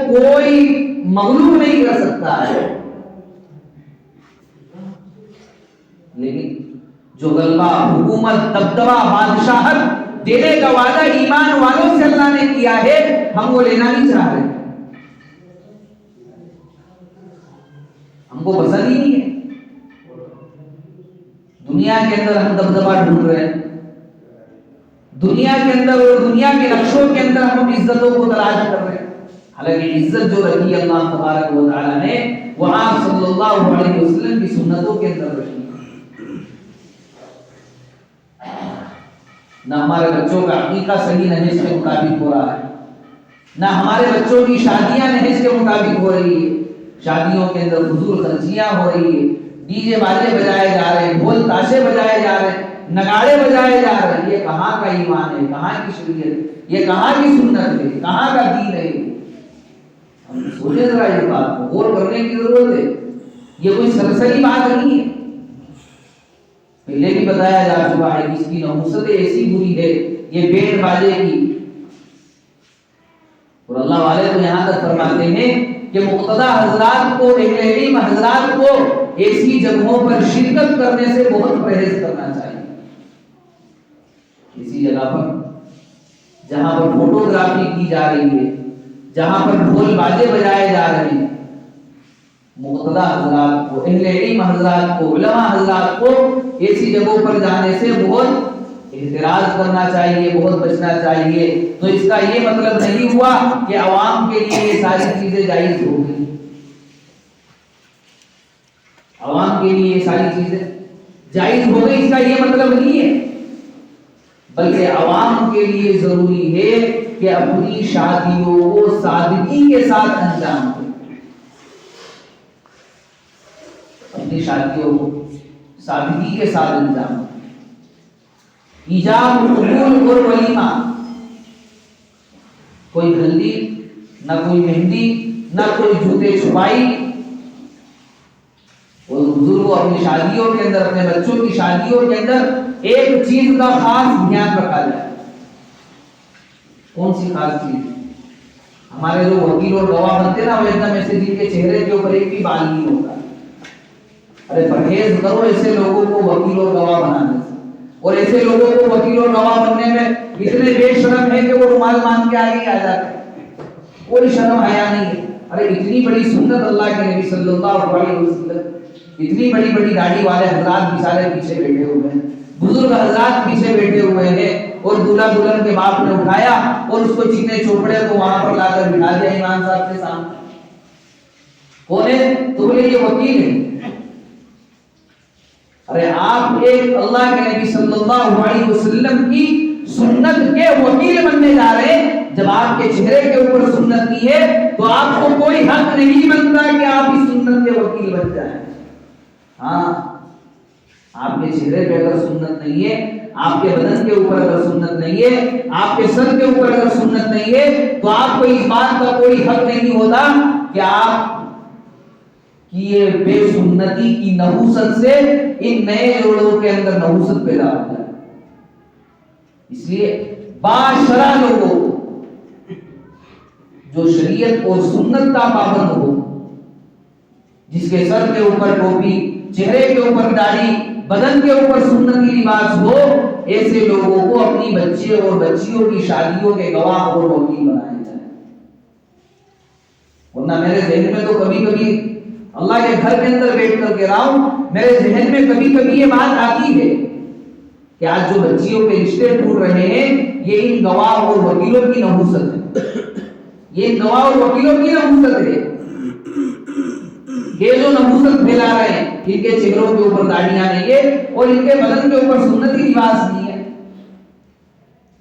کوئی مغلوب نہیں کر سکتا ہے، لیکن جو غلبہ، حکومت، دبدبہ، بادشاہت دینے کا وعدہ ایمان والوں سے اللہ نے کیا ہے، ہم وہ لینا نہیں چاہ رہے، ہم کو پسند ہی نہیں ہے۔ دنیا کے اندر ہم دبدبہ ڈھونڈ رہے ہیں، دنیا کے اندر اور دنیا کے نقشوں کے اندر ہم عزتوں کو تلاش کر رہے ہیں، حالانکہ عزت جو رکھی اللہ تبارک و تعالی نے وہ آپ صلی اللہ علیہ وسلم کی سنتوں کے اندر رکھی۔ نہ ہمارے بچوں کا عقیقہ صحیح نہج کے مطابق ہو رہا ہے، نہ ہمارے بچوں کی شادیاں نہج کے مطابق ہو رہی ہے، شادیوں کے اندر فضول خرچیاں ہو رہی ہے، ڈی جے باجے بجائے جا رہے ہیں، ڈھول تاشے بجائے جا رہے ہیں، نگاڑے بجائے جا رہے ہیں۔ یہ کہاں کا ایمان ہے، کہاں کی شریعت، یہ کہاں کی سنت ہے، کہاں کا دین ہے؟ ہم سوچیں ذرا، یہ بات کو غور کرنے کی ضرورت ہے، یہ کوئی سرسری بات نہیں ہے۔ پہلے بھی بتایا جا چکا ہے کہ اس کی نحوست ایسی بری ہے، یہ بینڈ باجے کی، اور اللہ والے تو یہاں تک فرماتے ہیں کہ مقتدی حضرات کو، اہل علم حضرات کو ایسی جگہوں پر شرکت کرنے سے بہت پرہیز کرنا چاہیے۔ اسی جگہ پر جہاں پر فوٹوگرافی کی جا رہی ہے، جہاں پر ڈھول باجے بجائے جا رہے ہیں، مقتدی حضرات کو، اہل علم حضرات کو، علماء حضرات کو ایسی جگہوں پر جانے سے بہت احتراز کرنا چاہیے، بہت بچنا چاہیے۔ تو اس کا یہ مطلب نہیں ہوا کہ عوام کے لیے یہ ساری چیزیں جائز ہو گئی، عوام کے لیے یہ ساری چیزیں جائز ہو گئی، اس کا یہ مطلب نہیں ہے، بلکہ عوام کے لیے ضروری ہے کہ اپنی شادیوں کو سادگی کے ساتھ انجام دیں، اپنی شادیوں کو سادگی کے ساتھ انجام دیں۔ ایجاب، قبول اور ولیمہ، کوئی ہلدی، نہ کوئی مہندی، نہ کوئی جوتے چھپائی، اور بزرگوں اپنی شادیوں کے اندر، اپنے بچوں کی شادیوں کے اندر ایک چیز کا خاص دھیان رکھا جائے۔ کون سی خاص چیز؟ ہمارے جو وکیل اور گواہ بنتے نا، وہ ایک دم ایسے جن کے چہرے کے اوپر ایک بھی بال نہیں ہوتا۔ ارے پرہیز کرو ایسے لوگوں کو وکیل اور گواہ بنانے سے، اور ایسے لوگوں کو وکیل اور گواہ بننے میں اتنے بے شرم ہیں کہ وہ رومال مان کے آگے آ جاتے ہیں، کوئی شرم حیا نہیں ہے۔ ارے اتنی بڑی سنت اللہ کے نبی صلی اللہ علیہ وسلم، اتنی بڑی بڑی داڑھی والے حضرات بیچارے پیچھے بیٹھے ہوئے ہیں، بزرگ حضرات پیچھے بیٹھے ہوئے ہیں، اور دولہا دلہن کے باپ نے اٹھایا اور اس کو چینے چوپڑے کو وہاں پر لا کر بٹھا دیا امام صاحب کے سامنے۔ کون ہے؟ تو بولے یہ وکیل ہے۔ ارے آپ ایک اللہ کے نبی صلی اللہ علیہ وسلم کی سنت کے وکیل بننے جا رہے ہیں، جب آپ کے چہرے کے اوپر سنت نہیں ہے تو آپ کو کوئی حق نہیں بنتا کہ آپ اس سنت کے وکیل بن جائیں۔ ہاں، آپ کے چہرے پہ اگر سنت نہیں ہے، آپ کے بدن کے اوپر اگر سنت نہیں ہے، آپ کے سر کے اوپر اگر سنت نہیں ہے، تو آپ کو اس بات کا کوئی حق نہیں ہوتا کہ آپ کی یہ بے سنتی کی نحوست سے ان نئے جوڑوں کے اندر نحوست پیدا ہو جائے۔ اس لیے باشرع لوگوں کو جو شریعت اور سنت کا پابند ہو، جس کے سر کے اوپر ٹوپی، چہرے کے اوپر داڑھی، بدن کے اوپر سنتی لباس ہو، ایسے لوگوں کو اپنی بچے اور بچیوں کی شادیوں کے گواہ اور وکیل بنایا جائے۔ ورنہ میرے ذہن میں تو کبھی کبھی اللہ کے گھر کے اندر بیٹھ کر کے رہا ہوں، میرے ذہن میں کبھی کبھی یہ بات آتی ہے کہ آج جو بچیوں کے رشتے ٹوٹ رہے ہیں، یہ ان گواہ اور وکیلوں کی نحوست ہے، یہ ان گواہ اور وکیلوں کی نحوست ہے۔ یہ جو نحوست پھیلا رہے ہیں، ان کے چہروں کے اوپر داڑھیاں نہیں ہے اور ان کے بدن کے اوپر سنتی لباس نہیں ہے،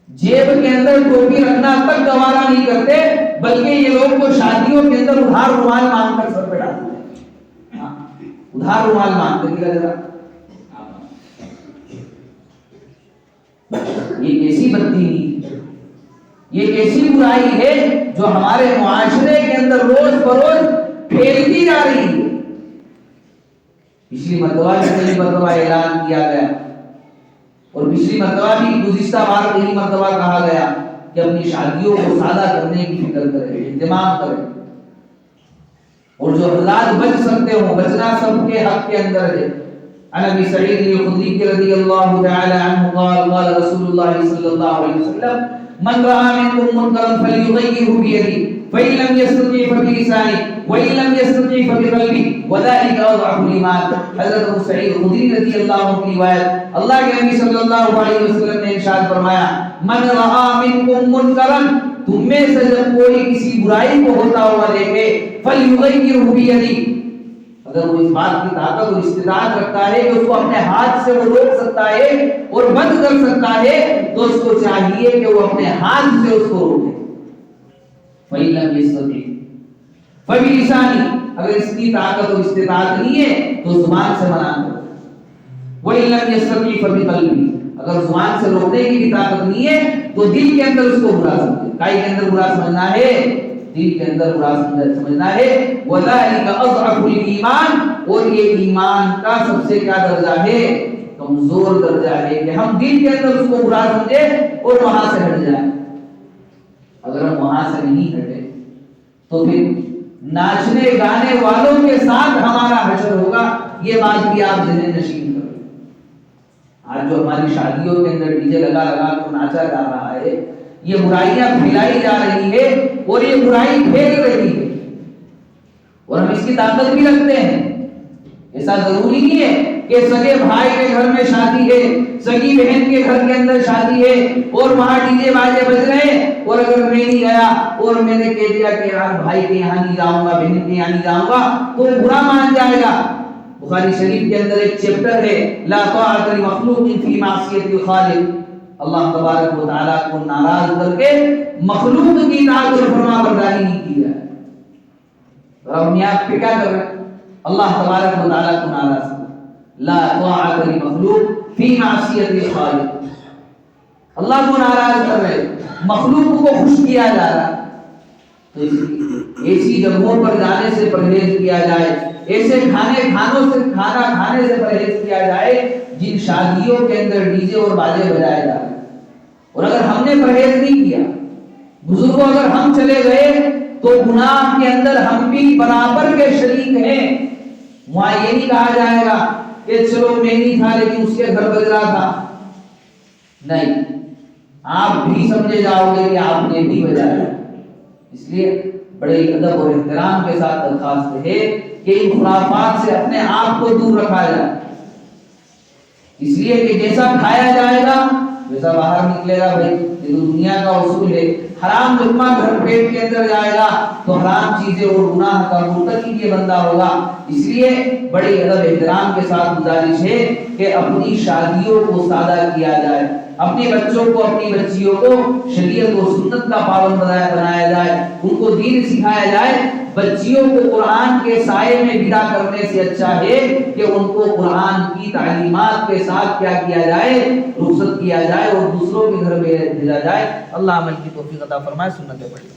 جیب کے اندر ٹوپی رکھنا تک گوارا نہیں کرتے، بلکہ یہ لوگ تو شادیوں کے اندر ادھار رومال مانگ کر سر پہ ڈالتے ہیں۔ ادھار رومال مانگتے ہیں، یہ کیسی بددینی، یہ کیسی برائی ہے جو ہمارے معاشرے کے اندر روز بروز پھیلتی جا رہی ہے۔ پچھلی مرتبہ بھی کئی مرتبہ اعلان کیا گیا، اور پچھلی مرتبہ بھی گزشتہ بار کئی مرتبہ کہا گیا کہ اپنی شادیوں کو سادہ کرنے کی فکر کریں، اہتمام کریں، اور جو حضرات بچ سکتے ہوں، بچنا سب کے حق کے اندر ہے۔ عن ابی سعید الخدری رضی اللہ تعالی عنہ قال قال رسول اللہ صلی اللہ علیہ وسلم من رأى منكم منکرا فلیغیرہ بیدہ فإن لم يستطع فبلسانه وإن لم يستطع فبقلبه وذلك أضعف الإيمان۔ حضرت ابو سعید خدری رضی اللہ عنہ کی روایت، اللہ کے نبی صلی اللہ علیہ وسلم نے ارشاد فرمایا من رأى منكم منکرا، تم میں سے جب کوئی کسی برائی کو ہوتا ہوا دیکھے فلیغیرہ بیدہ، اگر وہ اس بات کی طاقت اور استطاعت رکھتا ہے کہ اس کو اپنے ہاتھ سے وہ روک سکتا ہے اور بند کر سکتا ہے، تو اس کو چاہیے کہ وہ اپنے ہاتھ سے اس کو روکے۔ فَإِن لَّمْ يَسْتَطِعْ فَبِلِسَانِهِ، اگر اس کی طاقت اور استطاعت نہیں ہے تو زبان سے منع کرو۔ وَإِن لَّمْ يَسْتَطِعْ فَبِقَلْبِهِ، اگر زبان سے روکنے کی بھی طاقت نہیں ہے تو دل کے اندر اس کو برا سمجھے، کائی کے اندر برا سمجھنا ہے، دل کے اندر برا سمجھنا ہے۔ وَذَلِكَ أَضْعَفُ الْإِيمَانِ، اور یہ ایمان کا سب سے کیا درجہ ہے؟ کمزور درجہ ہے کہ ہم دل کے اندر اس کو برا سمجھے اور وہاں سے ہٹ جائیں۔ اگر ہم وہاں سے نہیں ہٹے تو پھر ناچنے گانے والوں کے ساتھ ہمارا حشر ہوگا، یہ بات بھی آپ ذہن نشین کریں۔ آج جو ہماری شادیوں کے اندر ڈی جے لگا لگا کر ناچا جا رہا ہے، یہ برائیاں پھیلائی جا رہی ہے اور یہ برائی پھیل رہی ہے، اور ہم اس کی طاقت بھی رکھتے ہیں۔ ایسا ضروری نہیں ہے کہ سگے بھائی کے گھر میں شادی ہے، سگی بہن کے گھر کے اندر شادی ہے اور وہاں ڈی جے باجے بج رہے ہیں، اور اگر میں نہیں گیا اور میں نے کہہ دیا کہ یار بھائی کے یہاں نہیں جاؤں گا، بہن کے یہاں نہیں جاؤں گا، تو برا مان جائے گا۔ بخاری شریف کے اندر ایک چیپٹر ہے لا طاعۃ لمخلوق فی معصیۃ الخالق، اللہ تبارک و تعالیٰ کو ناراض کر کے مخلوق کی اطاعت اور فرما برداری نہیں کی جائے۔ اور ہم یہاں پہ کیا کر رہے ہیں؟ اللہ تبارک و تعالیٰ کو ناراض کر، لا طاعۃ لمخلوق فی معصیۃ الخالق، اللہ کو ناراض کر رہے، مخلوق کو خوش کیا جا رہا۔ تو ایسی جگہوں پر جانے سے پرہیز کیا جائے، ایسے کھانوں سے کھانا کھانے سے پرہیز کیا جائے جن شادیوں کے اندر ڈی جے اور باجے بجائے جا رہے۔ اور اگر ہم نے پرہیز نہیں کیا، بزرگوں اگر ہم چلے گئے تو گناہ کے اندر ہم بھی برابر کے شریک ہیں۔ وہاں یہ نہیں کہا جائے گا کہ چلو میں نہیں تھا لیکن اس کے گھر بج رہا تھا، نہیں، آپ بھی سمجھے جاؤ گے کہ آپ نے بھی بجایا۔ اس لیے بڑے ادب اور احترام کے ساتھ درخواست ہے کہ ان خرافات سے اپنے آپ کو دور رکھا جائے، اس لیے کہ جیسا کھایا جائے گا ویسا باہر نکلے گا۔ بھائی یہ تو دنیا کا اصول ہے، حرام لقمہ گھر پیٹ کے اندر جائے گا تو حرام چیزیں اور گناہ کا مرتکب یہ بندہ ہوگا۔ اس لیے بڑی ادب احترام کے ساتھ گزارش ہے کہ اپنی شادیوں کو سادہ کیا جائے، اپنے بچوں کو اپنی بچیوں کو شریعت و سنت کا پابند بنایا جائے، ان کو دین سکھایا جائے۔ بچیوں کو قرآن کے سائے میں ودا کرنے سے اچھا ہے کہ ان کو قرآن کی تعلیمات کے ساتھ کیا کیا جائے، رخصت کیا جائے اور دوسروں کے گھر میں بھیجا جائے۔ اللہ عمل کی توفیق عطا فرمائے، سنتیں پڑھیں۔